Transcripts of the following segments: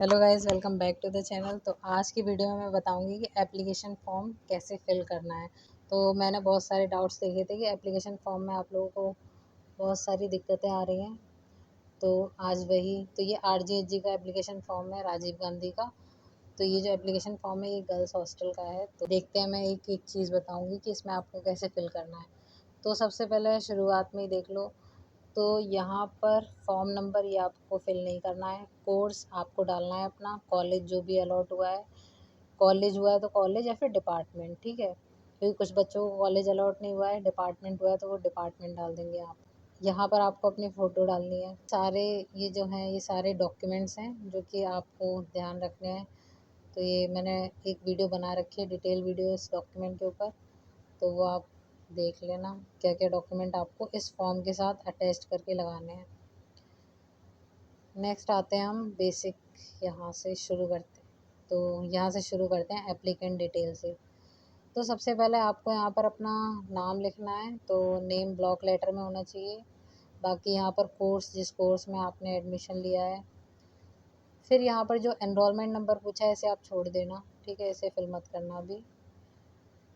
Hello guys, welcome back to the channel. तो आज की वीडियो में मैं बताऊंगी कि एप्लीकेशन फॉर्म कैसे फिल करना है। तो मैंने बहुत सारे डाउट्स देखे थे कि एप्लीकेशन फॉर्म में आप लोगों को बहुत सारी दिक्कतें आ रही हैं। तो आज तो ये RGHG का एप्लीकेशन फॉर्म है, राजीव गांधी का। तो ये जो एप्लीकेशन फॉर्म है ये गर्ल्स हॉस्टल का है। तो देखते हैं, मैं एक एक चीज़ बताऊँगी कि इसमें आपको कैसे फिल करना है। तो सबसे पहले शुरुआत में ही देख लो, तो यहाँ पर फॉर्म नंबर ये आपको फिल नहीं करना है। कोर्स आपको डालना है अपना, कॉलेज जो भी अलॉट हुआ है, कॉलेज हुआ है तो कॉलेज या फिर डिपार्टमेंट, ठीक है। क्योंकि कुछ बच्चों को कॉलेज अलॉट नहीं हुआ है, डिपार्टमेंट हुआ है तो वो डिपार्टमेंट डाल देंगे आप। यहाँ पर आपको अपनी फ़ोटो डालनी है। सारे ये जो हैं ये सारे डॉक्यूमेंट्स हैं जो कि आपको ध्यान रखने हैं। तो ये मैंने एक वीडियो बना रखी है, डिटेल वीडियो इस डॉक्यूमेंट के ऊपर। तो वो आप देख लेना क्या क्या डॉक्यूमेंट आपको इस फॉर्म के साथ अटैच करके लगाने हैं। नेक्स्ट आते हैं हम बेसिक, यहाँ से शुरू करते हैं। तो यहाँ से शुरू करते हैं एप्लीकेंट डिटेल से। तो सबसे पहले आपको यहाँ पर अपना नाम लिखना है। तो नेम ब्लॉक लेटर में होना चाहिए। बाकी यहाँ पर कोर्स, जिस कोर्स में आपने एडमिशन लिया है। फिर यहाँ पर जो एनरोलमेंट नंबर पूछा है इसे आप छोड़ देना, ठीक है, इसे फिल मत करना अभी।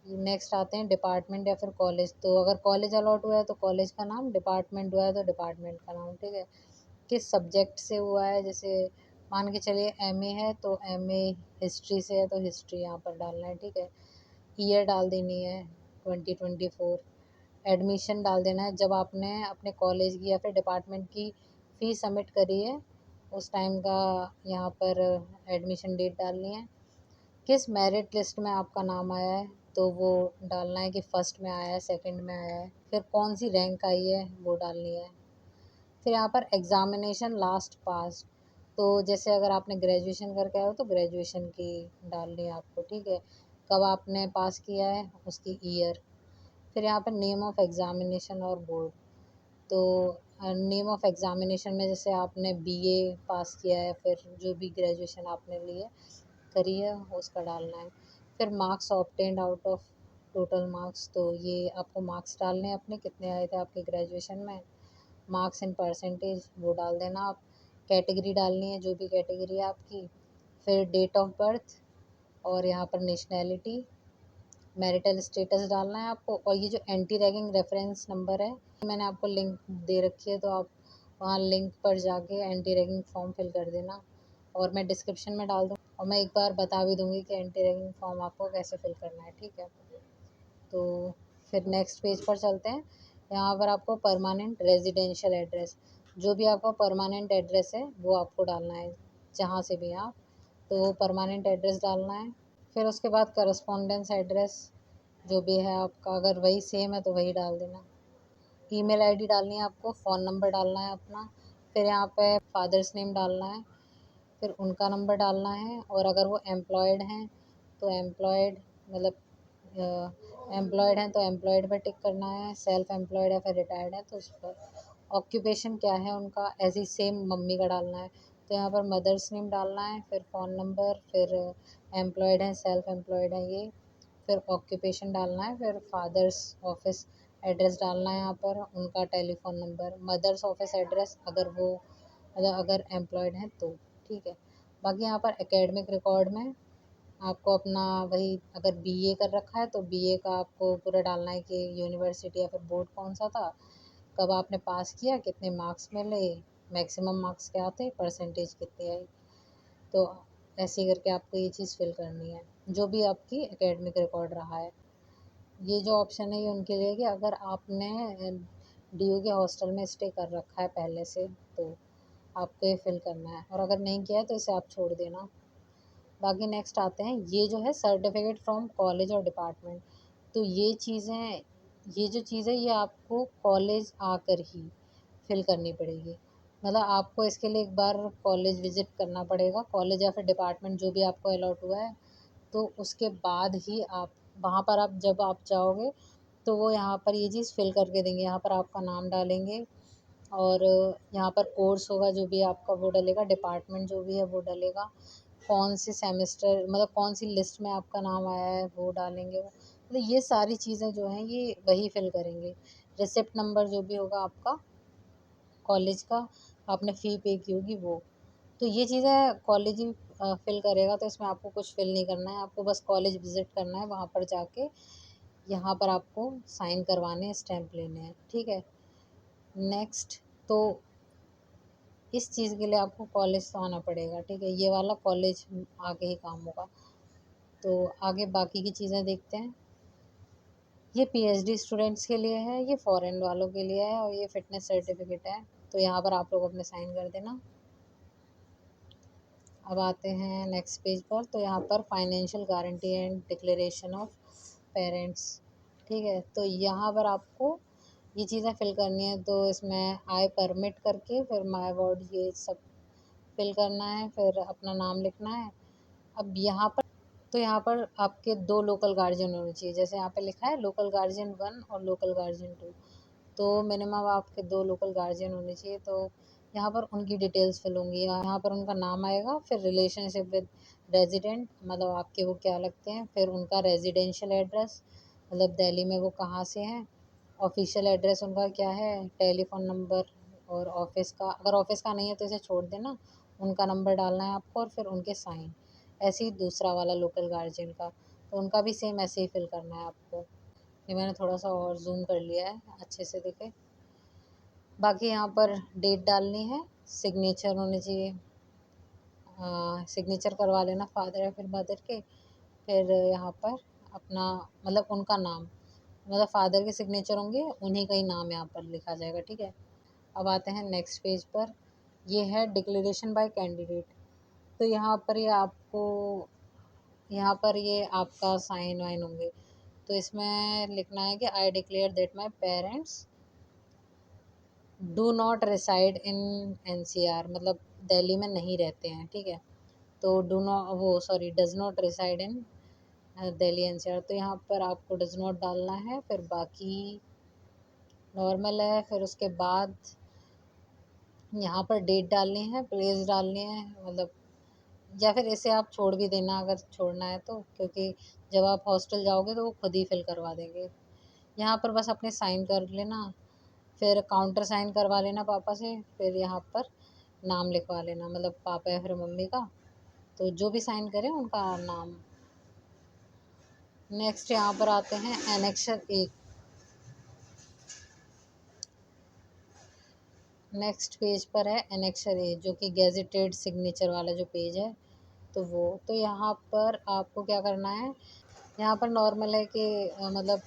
नेक्स्ट आते हैं डिपार्टमेंट या फिर कॉलेज। तो अगर कॉलेज अलॉट हुआ है तो कॉलेज का नाम, डिपार्टमेंट हुआ है तो डिपार्टमेंट का नाम, ठीक है। किस सब्जेक्ट से हुआ है, जैसे मान के चलिए एमए है तो एमए हिस्ट्री से है तो हिस्ट्री यहाँ पर डालना है, ठीक है। ईयर डाल देनी है 2024। एडमिशन डाल देना है जब आपने अपने कॉलेज की या फिर डिपार्टमेंट की फ़ीस सबमिट करी है उस टाइम का यहाँ पर एडमिशन डेट डालनी है। किस मेरिट लिस्ट में आपका नाम आया है तो वो डालना है कि फ़र्स्ट में आया है, सेकंड में आया है। फिर कौन सी रैंक आई है वो डालनी है। फिर यहाँ पर एग्ज़ामिनेशन लास्ट पास, तो जैसे अगर आपने ग्रेजुएशन करके आए हो तो ग्रेजुएशन की डालनी है आपको, ठीक है। कब आपने पास किया है उसकी ईयर। फिर यहाँ पर नेम ऑफ़ एग्ज़ामिनेशन और बोर्ड। तो नेम ऑफ़ एग्ज़ामिनेशन में जैसे आपने बीए पास किया है, फिर जो भी ग्रेजुएशन आपने ली है करी है उसका डालना है। फिर marks obtained out of total marks, तो ये आपको मार्क्स डालने हैं अपने, कितने आए थे आपके ग्रेजुएशन में। मार्क्स इन परसेंटेज वो डाल देना आप। कैटेगरी डालनी है, जो भी कैटेगरी है आपकी। फिर डेट ऑफ बर्थ और यहाँ पर नेशनैलिटी, मैरिटल स्टेटस डालना है आपको। और ये जो एंटी रैगिंग रेफरेंस नंबर है, मैंने आपको लिंक दे रखी है, तो आप वहाँ लिंक पर जाके एंटी रैगिंग फॉर्म फिल कर देना। और मैं डिस्क्रिप्शन में डाल दूँ और मैं एक बार बता भी दूँगी कि एंटी रैगिंग फॉर्म आपको कैसे फिल करना है, ठीक है। तो फिर नेक्स्ट पेज पर चलते हैं। यहाँ पर आपको परमानेंट रेजिडेंशियल एड्रेस, जो भी आपका परमानेंट एड्रेस है वो आपको डालना है, जहाँ से भी आप, तो वो परमानेंट एड्रेस डालना है। फिर उसके बाद करस्पॉन्डेंस एड्रेस जो भी है आपका, अगर वही सेम है तो वही डाल देना। ईमेल आईडी डालनी है आपको, फ़ोन नंबर डालना है अपना। फिर यहाँ पे फादर्स नेम डालना है, फिर उनका नंबर डालना है। और अगर वो एम्प्लॉयड हैं तो एम्प्लॉयड, मतलब एम्प्लॉयड हैं तो एम्प्लॉयड पर टिक करना है। सेल्फ एम्प्लॉयड है फिर रिटायर्ड है तो उस पर। ऑक्यूपेशन क्या है उनका, ऐसे ही सेम मम्मी का डालना है। तो यहाँ पर मदर्स नेम डालना है, फिर फ़ोन नंबर, फिर एम्प्लॉयड हैं, सेल्फ एम्प्लॉयड हैं ये। फिर ऑक्यूपेशन डालना है, फिर फादर्स ऑफिस एड्रेस डालना है यहाँ पर, उनका telephone number. Mother's office address अगर वो, मतलब अगर एम्प्लॉयड हैं तो, ठीक है। बाकी यहाँ पर एकेडमिक रिकॉर्ड में आपको अपना वही, अगर बीए कर रखा है तो बीए का आपको पूरा डालना है कि यूनिवर्सिटी या फिर बोर्ड कौन सा था, कब आपने पास किया, कितने मार्क्स मिले, मैक्सिमम मार्क्स क्या थे, परसेंटेज कितनी आई। तो ऐसे ही करके आपको ये चीज़ फिल करनी है, जो भी आपकी एकेडमिक रिकॉर्ड रहा है। ये जो ऑप्शन है ये उनके लिए है कि अगर आपने डीयू के हॉस्टल में स्टे कर रखा है पहले से तो आपको ये फिल करना है, और अगर नहीं किया है तो इसे आप छोड़ देना। बाकी नेक्स्ट आते हैं, ये जो है सर्टिफिकेट फ्रॉम कॉलेज और डिपार्टमेंट। तो ये जो चीज़ है ये आपको कॉलेज आकर ही फिल करनी पड़ेगी। मतलब आपको इसके लिए एक बार कॉलेज विज़िट करना पड़ेगा, कॉलेज या फिर डिपार्टमेंट जो भी आपको अलॉट हुआ है। तो उसके बाद ही आप वहाँ पर, आप जब आप जाओगे तो वो यहाँ पर ये चीज़ फिल करके देंगे। यहाँ पर आपका नाम डालेंगे और यहाँ पर कोर्स होगा जो भी आपका वो डलेगा, डिपार्टमेंट जो भी है वो डलेगा, कौन से सेमेस्टर, मतलब कौन सी लिस्ट में आपका नाम आया है वो डालेंगे वो। मतलब ये सारी चीज़ें जो हैं ये वही फिल करेंगे। रिसिप्ट नंबर जो भी होगा आपका कॉलेज का, आपने फ़ी पे की होगी वो। तो ये चीज़ें कॉलेज ही फिल करेगा, तो इसमें आपको कुछ फिल नहीं करना है, आपको बस कॉलेज विजिट करना है, वहाँ पर जाके यहाँ पर आपको साइन करवाने हैं, स्टैंप लेने हैं, ठीक है। नेक्स्ट, तो इस चीज़ के लिए आपको कॉलेज तो आना पड़ेगा, ठीक है, ये वाला कॉलेज आके ही काम होगा। तो आगे बाकी की चीज़ें देखते हैं। ये पीएचडी स्टूडेंट्स के लिए है, ये फॉरेन वालों के लिए है, और ये फिटनेस सर्टिफिकेट है। तो यहाँ पर आप लोग अपने साइन कर देना। अब आते हैं नेक्स्ट पेज पर। तो यहाँ पर financial guarantee and declaration of parents, ठीक है। तो यहाँ पर आपको ये चीज़ें फिल करनी है। तो इसमें आई परमिट करके फिर माई वर्ड ये सब फिल करना है, फिर अपना नाम लिखना है। अब यहाँ पर, तो यहाँ पर आपके 2 लोकल गार्जियन होने चाहिए, जैसे यहाँ पे लिखा है लोकल गार्जियन 1 और लोकल गार्जियन 2। तो मिनिमम आपके 2 लोकल गार्जियन होने चाहिए। तो यहाँ पर उनकी डिटेल्स फिल होंगी, यहाँ पर उनका नाम आएगा, फिर रिलेशनशिप विद रेजिडेंट, मतलब आपके वो क्या लगते हैं, फिर उनका रेजिडेंशियल एड्रेस, मतलब दिल्ली में वो कहाँ से हैं, ऑफिशियल एड्रेस उनका क्या है, टेलीफोन नंबर, और ऑफिस का, अगर ऑफिस का नहीं है तो इसे छोड़ देना, उनका नंबर डालना है आपको, और फिर उनके साइन। ऐसे ही दूसरा वाला लोकल गार्जियन का, तो उनका भी सेम ऐसे ही फिल करना है आपको। ये मैंने थोड़ा सा और जूम कर लिया है, अच्छे से दिखे। बाकी यहाँ पर डेट डालनी है, सिग्नेचर होने चाहिए, सिग्नेचर करवा लेना फादर या फिर मदर के। फिर यहाँ पर अपना, मतलब उनका नाम, मतलब फादर के सिग्नेचर होंगे, उन्हीं का ही नाम यहाँ पर लिखा जाएगा, ठीक है। अब आते हैं नेक्स्ट पेज पर। ये है डिक्लेरेशन बाय कैंडिडेट। तो यहाँ पर ये आपको, यहाँ पर ये आपका साइन वाइन होंगे। तो इसमें लिखना है कि I declare that my parents do not reside in NCR, मतलब दिल्ली में नहीं रहते हैं, ठीक है। तो डू नॉट, वो sorry, does not reside in Delhi NCR. तो यहाँ पर आपको डज नॉट डालना है, फिर बाकी नॉर्मल है। फिर उसके बाद यहाँ पर डेट डालनी है, प्लेस डालनी है, मतलब, या फिर इसे आप छोड़ भी देना अगर छोड़ना है तो, क्योंकि जब आप हॉस्टल जाओगे तो वो खुद ही फिल करवा देंगे। यहाँ पर बस अपने साइन कर लेना, फिर काउंटर साइन करवा लेना पापा से, फिर यहाँ पर नाम लिखवा लेना, मतलब पापा या फिर मम्मी का, तो जो भी साइन करें उनका नाम। नेक्स्ट यहाँ पर आते हैं एनेक्सर 1। नेक्स्ट पेज पर है एनेक्सर 1, जो कि गेजेटेड सिग्नेचर वाला जो पेज है, तो वो, तो यहाँ पर आपको क्या करना है, यहाँ पर नॉर्मल है कि मतलब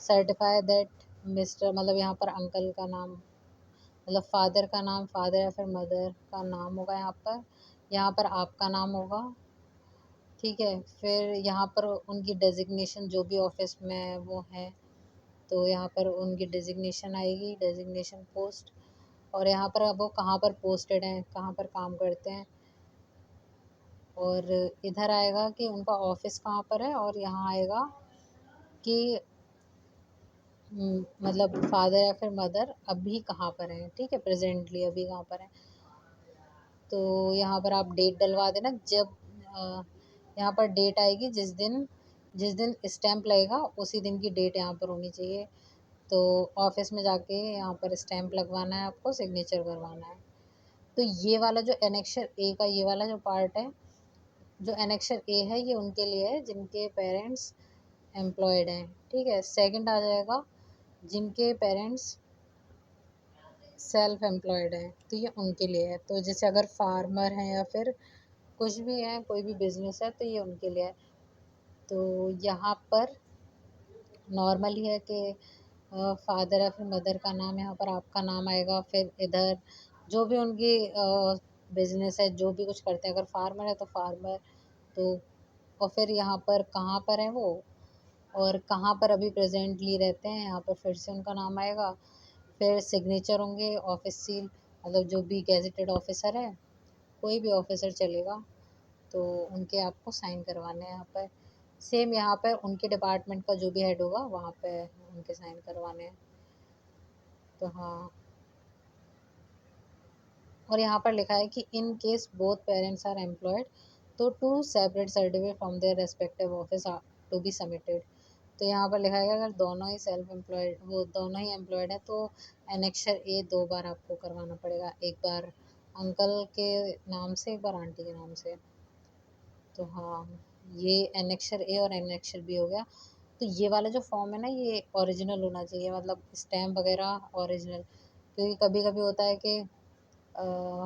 सर्टिफाई दैट मिस्टर, मतलब यहाँ पर अंकल का नाम, मतलब फादर का नाम, फादर या फिर मदर का नाम होगा यहाँ पर आपका नाम होगा, ठीक है। फिर यहाँ पर उनकी डेजिग्नेशन, जो भी ऑफिस में वो है, तो यहाँ पर उनकी डेजिग्नेशन आएगी, डेजिग्नेशन पोस्ट, और यहाँ पर अब वो कहाँ पर पोस्टेड हैं, कहाँ पर काम करते हैं, और इधर आएगा कि उनका ऑफिस कहाँ पर है, और यहाँ आएगा कि मतलब फादर या फिर मदर अभी कहाँ पर हैं, ठीक है, प्रेजेंटली अभी कहाँ पर हैं। तो यहाँ पर आप डेट डलवा देना, जब यहाँ पर डेट आएगी, जिस दिन स्टैंप लगेगा उसी दिन की डेट यहाँ पर होनी चाहिए। तो ऑफिस में जाके यहाँ पर स्टैंप लगवाना है, आपको सिग्नेचर करवाना है। तो ये वाला जो एनेक्सर ए का ये वाला जो पार्ट है, जो एनेक्सर ए है, ये उनके लिए है जिनके पेरेंट्स एम्प्लॉयड हैं, ठीक है। सेकंड आ जाएगा जिनके पेरेंट्स सेल्फ एम्प्लॉयड हैं, तो ये उनके लिए है। तो जैसे अगर फार्मर हैं या फिर कुछ भी है, कोई भी बिजनेस है, तो ये उनके लिए है। तो यहाँ पर नॉर्मल ही है कि फादर या फिर मदर का नाम, यहाँ पर आपका नाम आएगा, फिर इधर जो भी उनकी बिजनेस है, जो भी कुछ करते हैं, अगर फार्मर है तो फार्मर, तो और फिर यहाँ पर कहाँ पर है वो, और कहाँ पर अभी प्रेजेंटली रहते हैं, यहाँ पर फिर से उनका नाम आएगा। फिर सिग्नेचर होंगे, ऑफिस सील, मतलब जो भी गेजेटेड ऑफिसर है, कोई भी ऑफिसर चलेगा, तो उनके आपको साइन करवाने हैं यहाँ पर। सेम यहाँ पर उनके डिपार्टमेंट का जो भी हेड होगा वहाँ पे उनके साइन करवाने हैं। तो हाँ, और यहाँ पर लिखा है कि in case both parents are employed, तो 2 separate certificate from their respective office are to be submitted. तो यहाँ पर लिखा है कि अगर दोनों ही सेल्फ एम्प्लॉयड, वो दोनों ही एम्प्लॉयड है, तो एनेक्सर ए 2 बार आपको करवाना पड़ेगा, एक बार अंकल के नाम से एक बार आंटी के नाम से। तो हाँ, ये एनेक्शर ए और एनेक्शर बी हो गया। तो ये वाला जो फॉर्म है ना, ये ओरिजिनल होना चाहिए, मतलब स्टैम्प वगैरह ओरिजिनल, क्योंकि कभी कभी होता है कि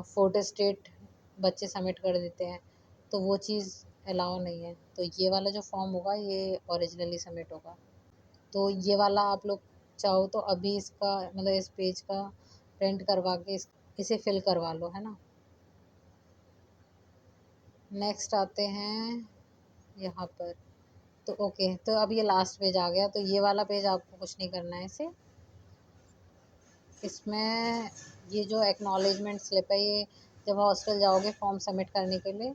फोटो स्टेट बच्चे सबमिट कर देते हैं, तो वो चीज़ अलाउ नहीं है। तो ये वाला जो फॉर्म होगा ये ओरिजिनली सबमिट होगा। तो ये वाला आप लोग चाहो तो अभी इसका मतलब इस पेज का प्रिंट करवा के इसे फिल करवा लो, है ना। नेक्स्ट आते हैं यहाँ पर। तो ओके, तो अब ये लास्ट पेज आ गया। तो ये वाला पेज आपको कुछ नहीं करना है इसे। इसमें ये जो एक्नॉलेजमेंट स्लिप है, ये जब हॉस्टल जाओगे फॉर्म सबमिट करने के लिए,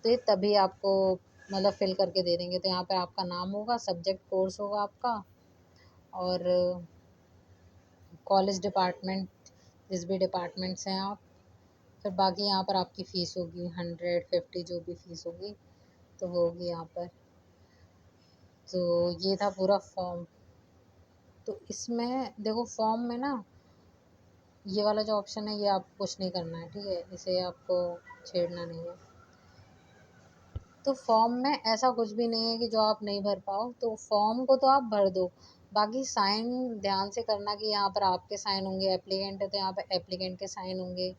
तो ये तभी आपको मतलब फिल करके दे देंगे। तो यहाँ पे आपका नाम होगा, सब्जेक्ट कोर्स होगा आपका, और कॉलेज डिपार्टमेंट, जिस भी डिपार्टमेंट से हैं आप। फिर बाकी यहाँ पर आपकी फ़ीस होगी 150, जो भी फ़ीस होगी तो वो होगी यहाँ पर। तो ये था पूरा फॉर्म। तो इसमें देखो फॉर्म में ना, ये वाला जो ऑप्शन है ये आपको कुछ नहीं करना है, ठीक है, इसे आपको छेड़ना नहीं है। तो फॉर्म में ऐसा कुछ भी नहीं है कि जो आप नहीं भर पाओ, तो फॉर्म को तो आप भर दो। बाकी साइन ध्यान से करना कि यहाँ पर आपके साइन होंगे, एप्लीकेंट है तो यहाँ पर एप्लीकेंट के साइन होंगे।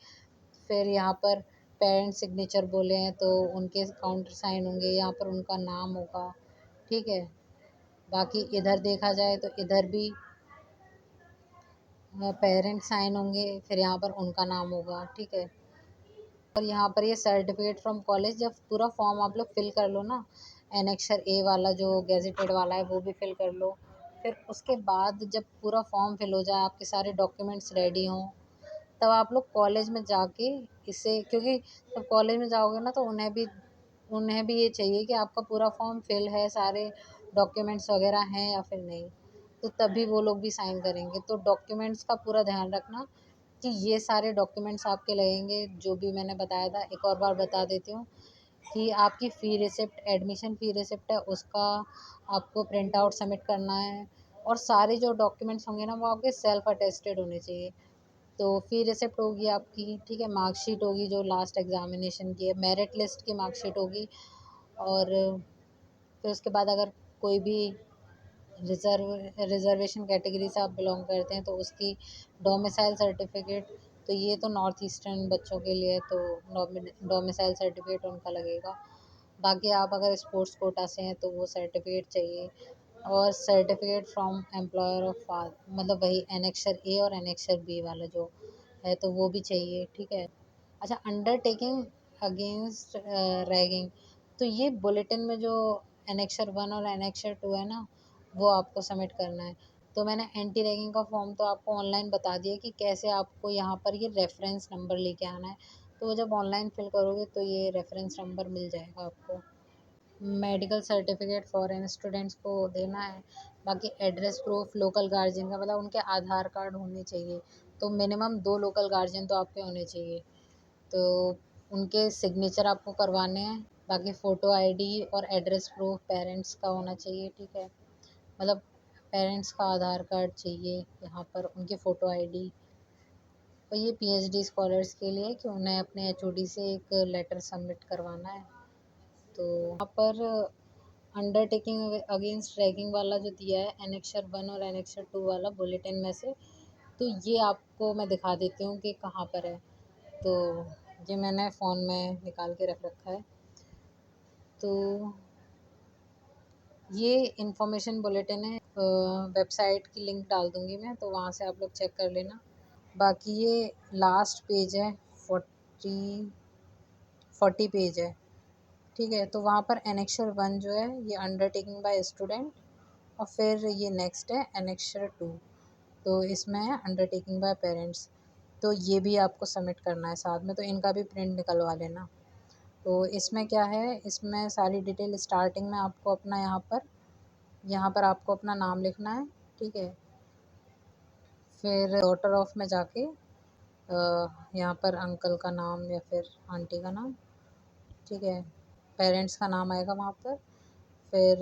फिर यहाँ पर पेरेंट सिग्नेचर बोले हैं तो उनके काउंटर साइन होंगे, यहाँ पर उनका नाम होगा, ठीक है। बाकी इधर देखा जाए तो इधर भी पेरेंट साइन होंगे, फिर यहाँ पर उनका नाम होगा, ठीक है। और यहाँ पर ये सर्टिफिकेट फ्रॉम कॉलेज, जब पूरा फॉर्म आप लोग फिल कर लो ना, एनेक्शर ए वाला जो गेजेटेड वाला है वो भी फिल कर लो। फिर उसके बाद जब पूरा फॉर्म फिल हो जाए, आपके सारे डॉक्यूमेंट्स रेडी हों, तब आप लोग कॉलेज में जाके इसे, क्योंकि जब कॉलेज में जाओगे ना तो उन्हें भी ये चाहिए कि आपका पूरा फॉर्म फिल है, सारे डॉक्यूमेंट्स वगैरह हैं या फिर नहीं, तो तभी वो लोग भी साइन करेंगे। तो डॉक्यूमेंट्स का पूरा ध्यान रखना कि ये सारे डॉक्यूमेंट्स आपके लगेंगे, जो भी मैंने बताया था। एक और बार बता देती हूँ कि आपकी फ़ी रिसिप्ट, एडमिशन फ़ी रिसिप्ट है, उसका आपको प्रिंट आउट सबमिट करना है। और सारे जो डॉक्यूमेंट्स होंगे ना वो आपके सेल्फ अटेस्टेड होने चाहिए। तो फ़ी रिसिप्ट होगी आपकी, ठीक है, मार्कशीट होगी जो लास्ट एग्ज़ामिनेशन की है, मेरिट लिस्ट की मार्कशीट होगी, और फिर उसके बाद अगर कोई भी रिज़र्वेशन कैटेगरी से आप बिलोंग करते हैं तो उसकी डोमिसाइल सर्टिफिकेट। तो ये तो नॉर्थ ईस्टर्न बच्चों के लिए तो डोमिसाइल सर्टिफिकेट उनका लगेगा। बाकी आप अगर स्पोर्ट्स कोटा से हैं तो वो सर्टिफिकेट चाहिए। और certificate from employer of father, मतलब वही एनेक्शर ए और एनेक्शर बी वाला जो है तो वो भी चाहिए, ठीक है। अच्छा, अंडरटेकिंग अगेंस्ट रैगिंग, तो ये बुलेटिन में जो एनेक्शर 1 और एनेक्शर 2 है ना, वो आपको सबमिट करना है। तो मैंने एंटी रैगिंग का फॉर्म तो आपको ऑनलाइन बता दिया कि कैसे आपको यहाँ पर ये रेफरेंस नंबर लेके आना है। तो जब ऑनलाइन फिल करोगे तो ये रेफरेंस नंबर मिल जाएगा आपको। मेडिकल सर्टिफिकेट फॉरेन स्टूडेंट्स को देना है। बाकी एड्रेस प्रूफ लोकल गार्जियन का, मतलब उनके आधार कार्ड होने चाहिए। तो मिनिमम 2 लोकल गार्जियन तो आपके होने चाहिए। तो उनके सिग्नेचर आपको करवाने हैं। बाकी फ़ोटो आईडी और एड्रेस प्रूफ पेरेंट्स का होना चाहिए, ठीक है। मतलब पेरेंट्स का आधार कार्ड चाहिए यहाँ पर, उनकी फ़ोटो आईडी। और ये पीएचडी स्कॉलर्स के लिए कि उन्हें अपने एचओडी से एक लेटर सबमिट करवाना है। तो यहाँ पर अंडरटेकिंग अगेंस्ट रैगिंग वाला जो दिया है एनेक्शर 1 और एनेक्शर 2 वाला बुलेटिन में से, तो ये आपको मैं दिखा देती हूँ कि कहाँ पर है। तो ये मैंने फ़ोन में निकाल के रख रखा है। तो ये इंफॉर्मेशन बुलेटिन है, वेबसाइट की लिंक डाल दूँगी मैं, तो वहाँ से आप लोग चेक कर लेना। बाकी ये लास्ट पेज है, 40 पेज है, ठीक है। तो वहाँ पर एनेक्शर 1 जो है ये अंडरटेकिंग बाय स्टूडेंट, और फिर ये नेक्स्ट है एनेक्शर 2, तो इसमें है अंडरटेकिंग बाय पेरेंट्स। तो ये भी आपको सबमिट करना है साथ में, तो इनका भी प्रिंट निकलवा लेना। तो इसमें क्या है, इसमें सारी डिटेल स्टार्टिंग में आपको अपना यहाँ पर आपको अपना नाम लिखना है, ठीक है। फिर डॉटर ऑफ में जाके यहाँ पर अंकल का नाम या फिर आंटी का नाम, ठीक है, पेरेंट्स का नाम आएगा वहाँ पर। फिर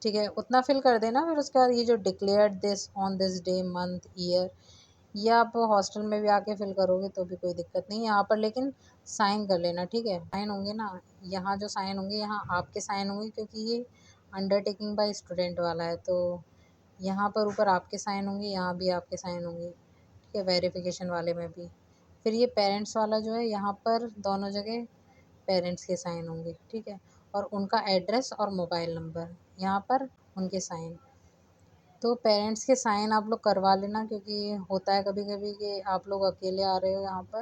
ठीक है, उतना फिल कर देना। फिर उसके बाद ये जो declared this on this day month year, ये आप हॉस्टल में भी आके फिल करोगे तो भी कोई दिक्कत नहीं, यहाँ पर लेकिन साइन कर लेना, ठीक है। साइन होंगे ना, यहाँ जो साइन होंगे यहाँ आपके साइन होंगे, क्योंकि ये अंडरटेकिंग बाय स्टूडेंट वाला है, तो यहाँ पर ऊपर आपके साइन होंगे, यहाँ भी आपके साइन होंगे, ठीक है, वेरिफिकेशन वाले में भी। फिर ये पेरेंट्स वाला जो है, यहाँ पर दोनों जगह पेरेंट्स के साइन होंगे, ठीक है, और उनका एड्रेस और मोबाइल नंबर, यहाँ पर उनके साइन। तो पेरेंट्स के साइन आप लोग करवा लेना, क्योंकि होता है कभी कभी कि आप लोग अकेले आ रहे हो यहाँ पर,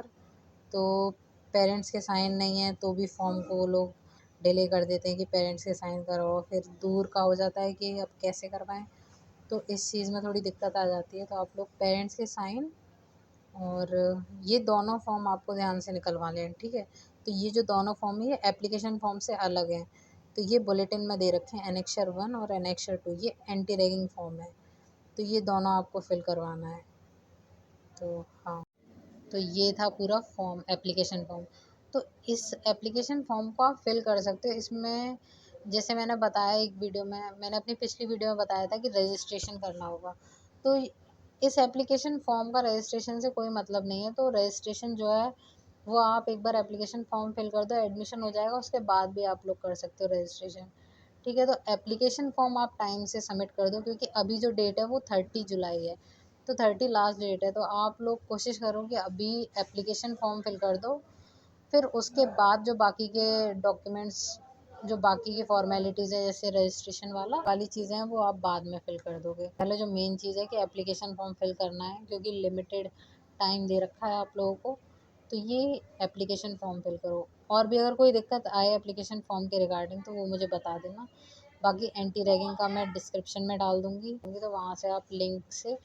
तो पेरेंट्स के साइन नहीं है तो भी फॉर्म को वो लोग डिले कर देते हैं कि पेरेंट्स के साइन करवाओ, फिर दूर का हो जाता है कि अब कैसे करवाएं, तो इस चीज़ में थोड़ी दिक्कत आ जाती है। तो आप लोग पेरेंट्स के साइन और ये दोनों फॉर्म आपको ध्यान से निकलवा लें, ठीक है। तो ये जो दोनों फॉर्म है ये एप्लीकेशन फॉर्म से अलग हैं, तो ये बुलेटिन में दे रखे हैं एनेक्सर 1 और एनेक्सर 2, ये एंटी रैगिंग फॉर्म है, तो ये दोनों आपको फिल करवाना है। तो हाँ, तो ये था पूरा फॉर्म, एप्लीकेशन फॉर्म। तो इस एप्लीकेशन फॉर्म को आप फिल कर सकते हो। इसमें जैसे मैंने बताया एक वीडियो में, मैंने अपनी पिछली वीडियो में बताया था कि रजिस्ट्रेशन करना होगा, तो इस एप्लीकेशन फॉर्म का रजिस्ट्रेशन से कोई मतलब नहीं है। तो रजिस्ट्रेशन जो है वो आप एक बार एप्लीकेशन फॉर्म फिल कर दो, एडमिशन हो जाएगा, उसके बाद भी आप लोग कर सकते हो रजिस्ट्रेशन, ठीक है। तो एप्लीकेशन फॉर्म आप टाइम से सबमिट कर दो, क्योंकि अभी जो डेट है वो 30 जुलाई है, तो 30 लास्ट डेट है। तो आप लोग कोशिश करो कि अभी एप्लीकेशन फॉर्म फिल कर दो, फिर उसके बाद जो बाकी के डॉक्यूमेंट्स, जो बाकी की फॉर्मेलिटीज़ है जैसे रजिस्ट्रेशन वाली चीज़ें हैं वो आप बाद में फिल कर दोगे। पहले जो मेन चीज़ है कि एप्लीकेशन फॉर्म फिल करना है, क्योंकि लिमिटेड टाइम दे रखा है आप लोगों को, तो ये एप्लीकेशन फॉर्म फिल करो। और भी अगर कोई दिक्कत आए एप्लीकेशन फॉर्म के रिगार्डिंग तो वो मुझे बता देना। बाकी एंटी रैगिंग का मैं डिस्क्रिप्शन में डाल दूँगी, तो वहाँ से आप लिंक से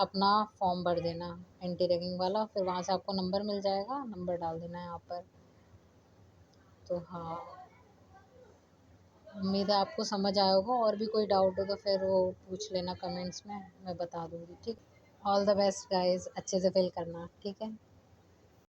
अपना फॉर्म भर देना एंटी रैगिंग वाला, फिर वहाँ से आपको नंबर मिल जाएगा, नंबर डाल देना है यहाँ पर। तो हाँ, उम्मीद है आपको समझ आया होगा, और भी कोई डाउट हो तो फिर वो पूछ लेना कमेंट्स में, मैं बता दूँगी, ठीक। ऑल द बेस्ट गाइस, अच्छे से फिल करना, ठीक है।